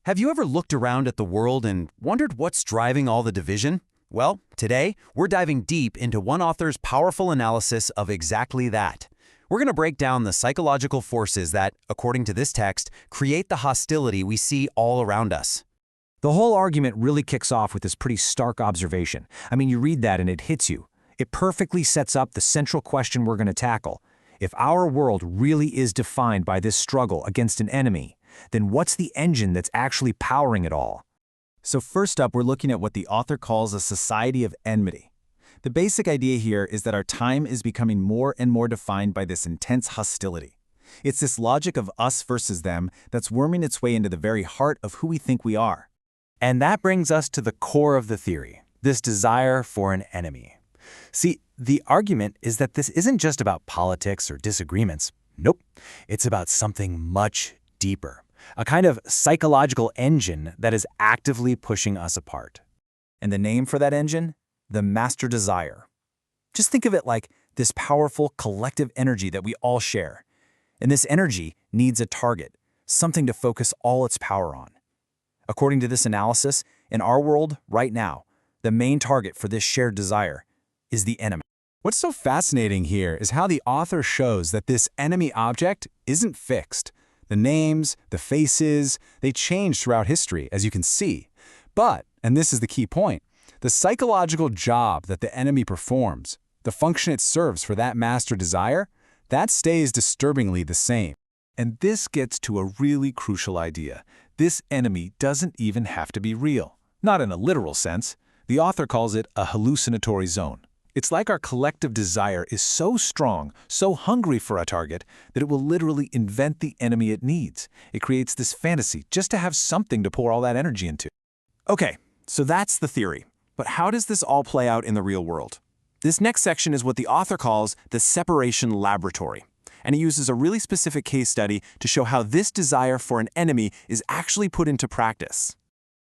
Have you ever looked around at the world and wondered what's driving all the division? Well, today, we're diving deep into one author's powerful analysis of exactly that. We're going to break down the psychological forces that, according to this text, create the hostility we see all around us. The whole argument really kicks off with this pretty stark observation. I mean, you read that and it hits you. It perfectly sets up the central question we're going to tackle. If our world really is defined by this struggle against an enemy, then what's the engine that's actually powering it all? So first up, we're looking at what the author calls a society of enmity. The basic idea here is that our time is becoming more and more defined by this intense hostility. It's this logic of us versus them that's worming its way into the very heart of who we think we are. And that brings us to the core of the theory, this desire for an enemy. See, the argument is that this isn't just about politics or disagreements. Nope, it's about something much deeper. A kind of psychological engine that is actively pushing us apart. And the name for that engine? The master desire. Just think of it like this powerful collective energy that we all share. And this energy needs a target, something to focus all its power on. According to this analysis, in our world right now, the main target for this shared desire is the enemy. What's so fascinating here is how the author shows that this enemy object isn't fixed. The names, the faces, they change throughout history, as you can see. But, and this is the key point, the psychological job that the enemy performs, the function it serves for that master desire, that stays disturbingly the same. And this gets to a really crucial idea. This enemy doesn't even have to be real. Not in a literal sense. The author calls it a hallucinatory zone. It's like our collective desire is so strong, so hungry for a target, that it will literally invent the enemy it needs. It creates this fantasy just to have something to pour all that energy into. Okay, so that's the theory. But how does this all play out in the real world? This next section is what the author calls the separation laboratory. And he uses a really specific case study to show how this desire for an enemy is actually put into practice.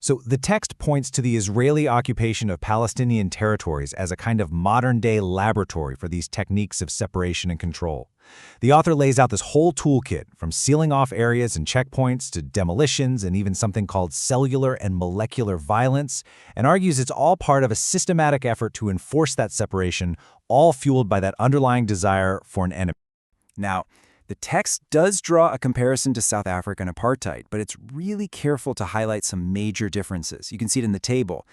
So the text points to the Israeli occupation of Palestinian territories as a kind of modern-day laboratory for these techniques of separation and control. The author lays out this whole toolkit, from sealing off areas and checkpoints to demolitions and even something called cellular and molecular violence, and argues it's all part of a systematic effort to enforce that separation, all fueled by that underlying desire for an enemy. Now, the text does draw a comparison to South African apartheid, but it's really careful to highlight some major differences. You can see it in the table.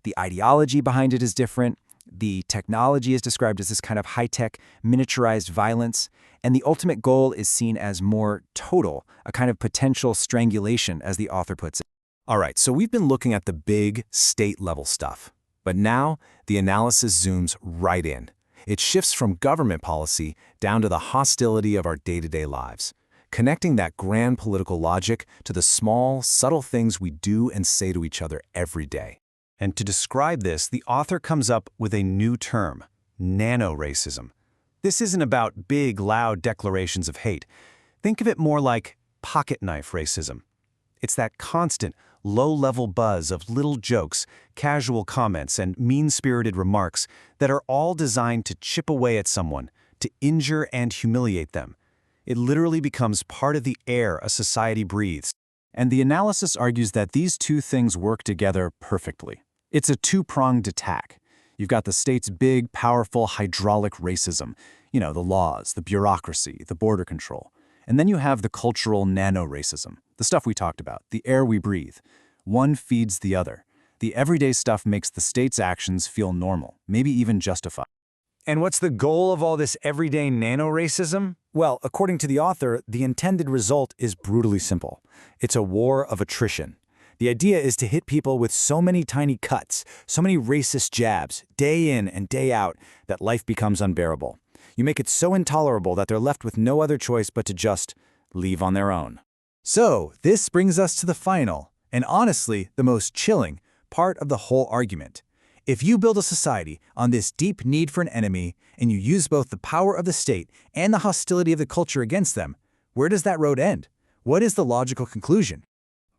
The ideology behind it is different. The technology is described as this kind of high-tech, miniaturized violence. And the ultimate goal is seen as more total, a kind of potential strangulation, as the author puts it. All right, so we've been looking at the big state-level stuff. But now, the analysis zooms right in. It shifts from government policy down to the hostility of our day-to-day lives, connecting that grand political logic to the small, subtle things we do and say to each other every day. And to describe this, the author comes up with a new term, nano-racism. This isn't about big, loud declarations of hate. Think of it more like pocket knife racism. It's that constant, low-level buzz of little jokes, casual comments, and mean-spirited remarks that are all designed to chip away at someone, to injure and humiliate them. It literally becomes part of the air a society breathes. And the analysis argues that these two things work together perfectly. It's a two-pronged attack. You've got the state's big, powerful, hydraulic racism, the laws, the bureaucracy, the border control. And then you have the cultural nano-racism, the stuff we talked about, the air we breathe. One feeds the other. The everyday stuff makes the state's actions feel normal, maybe even justified. And what's the goal of all this everyday nano-racism? Well, according to the author, the intended result is brutally simple. It's a war of attrition. The idea is to hit people with so many tiny cuts, so many racist jabs, day in and day out, that life becomes unbearable. You make it so intolerable that they're left with no other choice but to just leave on their own. So, this brings us to the final, and honestly, the most chilling, part of the whole argument. If you build a society on this deep need for an enemy, and you use both the power of the state and the hostility of the culture against them, where does that road end? What is the logical conclusion?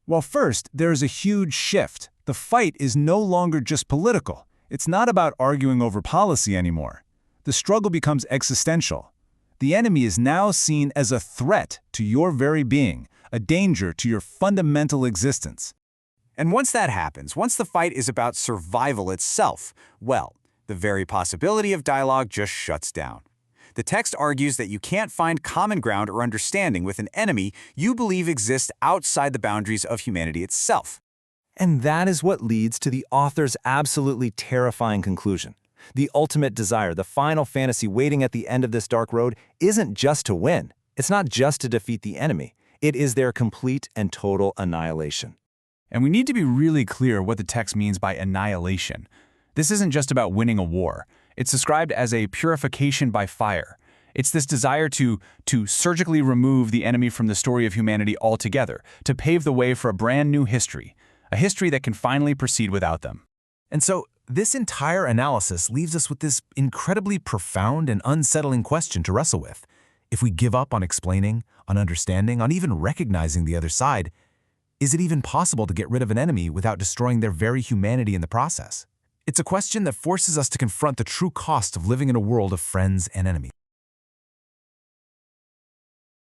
Well, first, there's a huge shift. The fight is no longer just political. It's not about arguing over policy anymore. The struggle becomes existential. The enemy is now seen as a threat to your very being, a danger to your fundamental existence. And once that happens, once the fight is about survival itself, well, the very possibility of dialogue just shuts down. The text argues that you can't find common ground or understanding with an enemy you believe exists outside the boundaries of humanity itself. And that is what leads to the author's absolutely terrifying conclusion. The ultimate desire, the final fantasy waiting at the end of this dark road, isn't just to win. It's not just to defeat the enemy. It is their complete and total annihilation. And we need to be really clear what the text means by annihilation. This isn't just about winning a war. It's described as a purification by fire. It's this desire to surgically remove the enemy from the story of humanity altogether, to pave the way for a brand new history, a history that can finally proceed without them. And so, this entire analysis leaves us with this incredibly profound and unsettling question to wrestle with. If we give up on explaining, on understanding, on even recognizing the other side, is it even possible to get rid of an enemy without destroying their very humanity in the process? It's a question that forces us to confront the true cost of living in a world of friends and enemies.